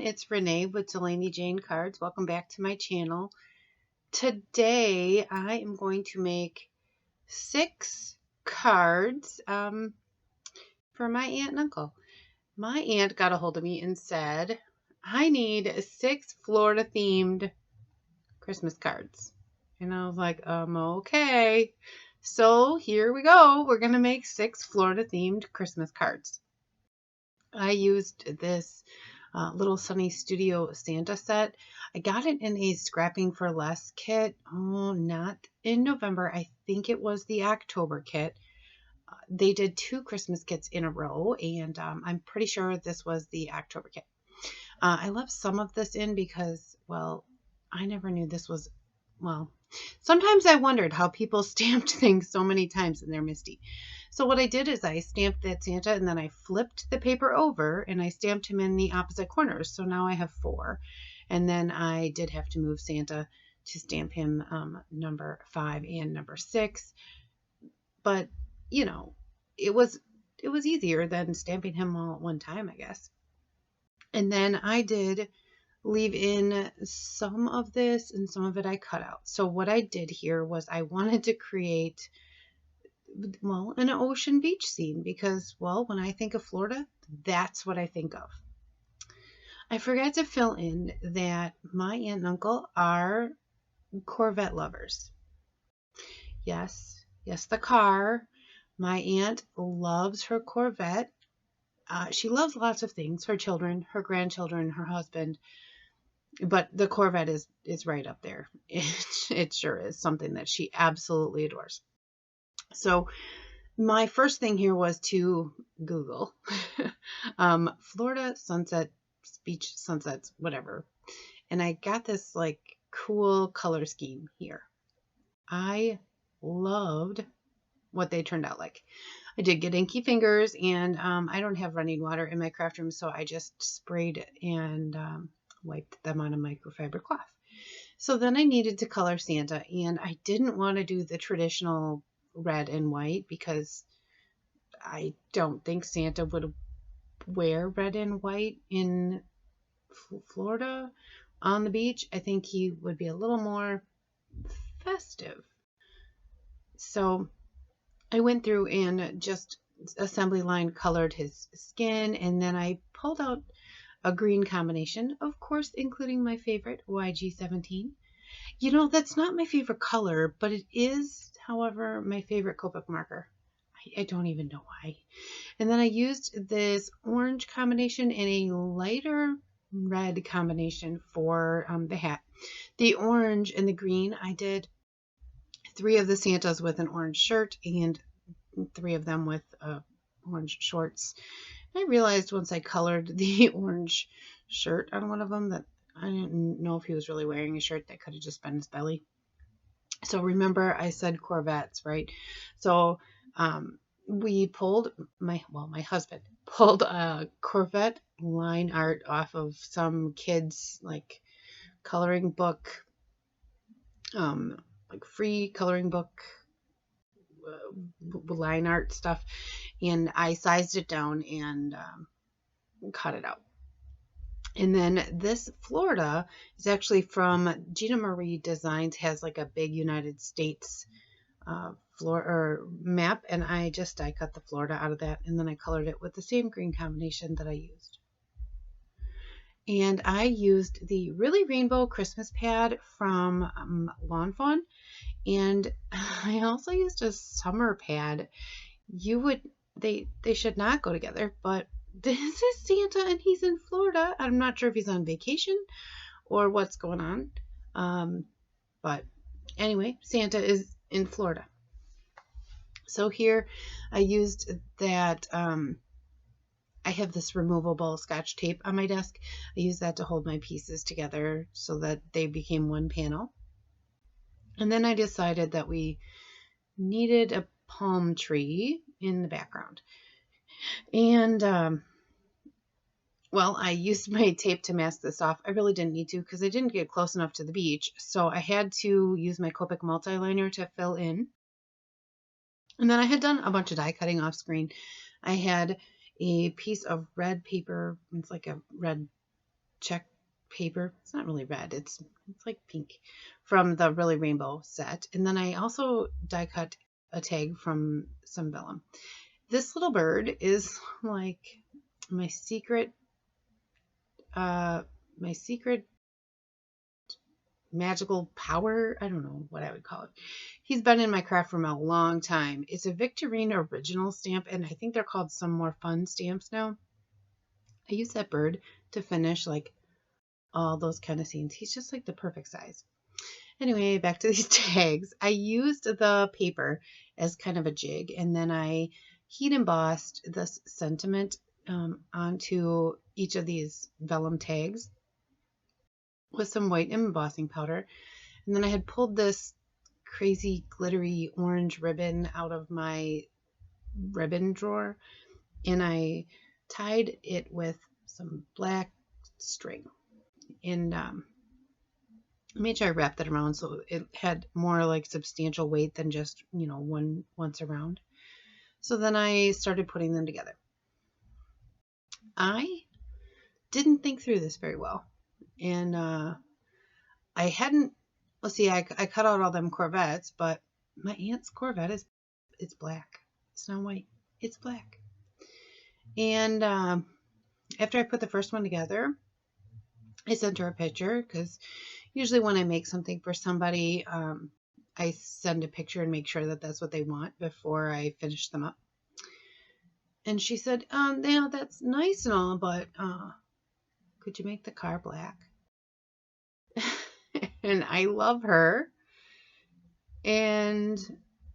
It's Renee with Delaney Jane Cards. Welcome back to my channel. Today I am going to make 6 cards for my aunt and uncle. My aunt got a hold of me and said, I need 6 Florida themed Christmas cards. And I was like, okay. So here we go. We're going to make 6 Florida themed Christmas cards. I used this little Sunny Studio Santa set. I got it in a Scrapping for Less kit. Oh, not in November. I think it was the October kit. They did 2 Christmas kits in a row, and I'm pretty sure this was the October kit. I left some of this in because, well, I never knew this was, well, sometimes I wondered how people stamped things so many times and they're misty. So what I did is I stamped that Santa and then I flipped the paper over and I stamped him in the opposite corners. So now I have 4. And then I did have to move Santa to stamp him number 5 and number 6. But, you know, it was easier than stamping him all at one time, I guess. And then I did leave in some of this and some of it I cut out. So what I did here was I wanted to create, well, an ocean beach scene because, well, when I think of Florida, that's what I think of. I forgot to fill in that my aunt and uncle are Corvette lovers. Yes, the car. My aunt loves her Corvette. She loves lots of things, her children, her grandchildren, her husband, but the Corvette is right up there. It sure is something that she absolutely adores. So my first thing here was to Google Florida sunset, beach sunsets, whatever. And I got this like cool color scheme here. I loved what they turned out like. I did get inky fingers, and I don't have running water in my craft room, so I just sprayed and wiped them on a microfiber cloth. So then I needed to color Santa, and I didn't want to do the traditional red and white because I don't think Santa would wear red and white in Florida on the beach. I think he would be a little more festive. So I went through and just assembly line colored his skin, and then I pulled out a green combination, of course, including my favorite YG17. You know, that's not my favorite color, but it is, however, my favorite Copic marker. I don't even know why. And then I used this orange combination and a lighter red combination for the hat. The orange and the green, I did 3 of the Santas with an orange shirt and 3 of them with orange shorts. And I realized once I colored the orange shirt on one of them that I didn't know if he was really wearing a shirt. That could have just been his belly. So remember I said Corvettes, right? So we pulled, my husband pulled a Corvette line art off of some kids like coloring book, like free coloring book line art stuff, and I sized it down and cut it out. And then this Florida is actually from Gina Marie Designs, has like a big United States map, and I cut the Florida out of that, and then I colored it with the same green combination that I used. And I used the Really Rainbow Christmas pad from Lawn Fawn, and I also used a summer pad. They should not go together, but this is Santa and he's in Florida. I'm not sure if he's on vacation or what's going on. But anyway, Santa is in Florida. So here I used that, I have this removable Scotch tape on my desk. I used that to hold my pieces together so that they became one panel. And then I decided that we needed a palm tree in the background. And, well, I used my tape to mask this off. I really didn't need to because I didn't get close enough to the beach. So I had to use my Copic multi-liner to fill in. And then I had done a bunch of die cutting off screen. I had a piece of red paper. It's like a red check paper. It's not really red. It's like pink from the Really Rainbow set. And then I also die cut a tag from some vellum. This little bird is like my secret magical power. I don't know what I would call it. He's been in my craft for a long time. It's a Victorine Originals stamp, and I think they're called SumMore Fun Stamps now. I use that bird to finish like all those kind of scenes. He's just like the perfect size. Anyway, back to these tags. I used the paper as kind of a jig, and then I heat embossed this sentiment onto each of these vellum tags with some white embossing powder. And then I had pulled this crazy glittery orange ribbon out of my ribbon drawer, and I tied it with some black string, and made sure I wrapped it around so it had more like substantial weight than just, once around. So then I started putting them together. I didn't think through this very well, and I hadn't. Let's see, I cut out all them Corvettes, but my aunt's Corvette it's black. It's not white. It's black. And after I put the first one together, I sent her a picture, because usually when I make something for somebody, I send a picture and make sure that that's what they want before I finish them up. And she said, yeah, that's nice and all, but could you make the car black? And I love her. And,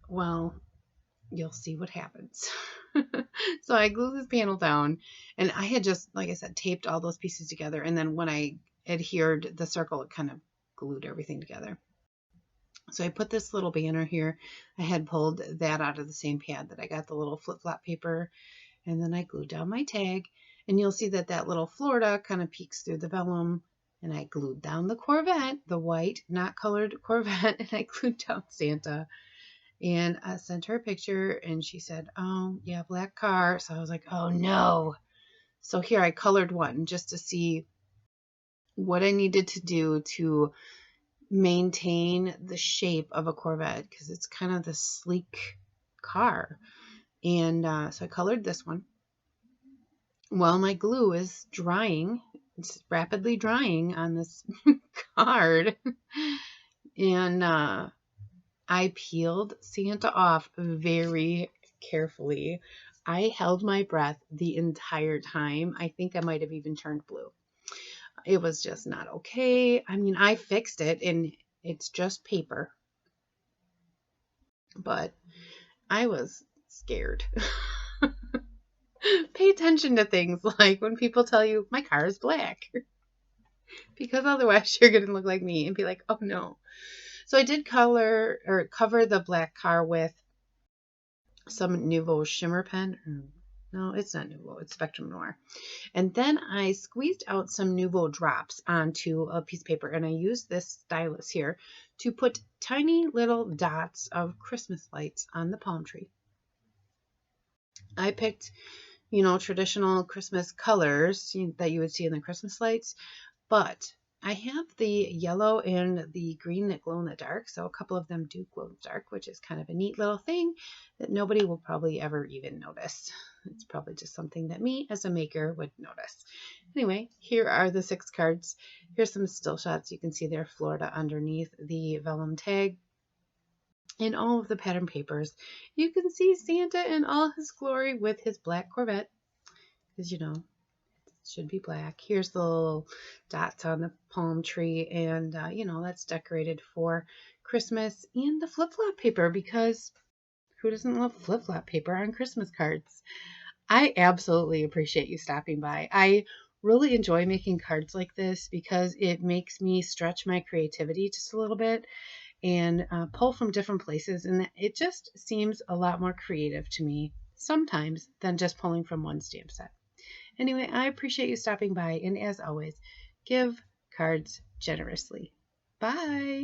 well, you'll see what happens. So I glued this panel down, and I had just, like I said, taped all those pieces together. And then when I adhered the circle, it kind of glued everything together. So I put this little banner here. I had pulled that out of the same pad that I got the little flip-flop paper, and then I glued down my tag, and you'll see that little Florida kind of peeks through the vellum, and I glued down the Corvette, the white, not colored Corvette, and I glued down Santa. And I sent her a picture, and she said, oh, yeah, black car. So I was like, oh, no. So here I colored one just to see what I needed to do to maintain the shape of a Corvette, because it's kind of this sleek car. And so I colored this one. Well, my glue is drying. It's rapidly drying on this card. And I peeled Santa off very carefully. I held my breath the entire time. I think I might have even turned blue. It was just not okay. I mean, I fixed it, and it's just paper. But I was scared. Pay attention to things like when people tell you, my car is black. Because otherwise you're going to look like me and be like, oh no. So I did cover the black car with some Nouveau shimmer pen. No, it's not Nouveau, it's Spectrum Noir. And then I squeezed out some Nouveau drops onto a piece of paper, and I used this stylus here to put tiny little dots of Christmas lights on the palm tree. I picked, traditional Christmas colors that you would see in the Christmas lights, but I have the yellow and the green that glow in the dark, so a couple of them do glow in the dark, which is kind of a neat little thing that nobody will probably ever even notice. It's probably just something that me as a maker would notice. Anyway, here are the 6 cards. Here's some still shots. You can see their Florida underneath the vellum tag. In all of the pattern papers, you can see Santa in all his glory with his black Corvette, because it should be black. Here's the little dots on the palm tree, and that's decorated for Christmas, and the flip-flop paper, because who doesn't love flip-flop paper on Christmas cards? I absolutely appreciate you stopping by. I really enjoy making cards like this because it makes me stretch my creativity just a little bit and pull from different places, and it just seems a lot more creative to me sometimes than just pulling from one stamp set. Anyway, I appreciate you stopping by, and as always, give cards generously. Bye!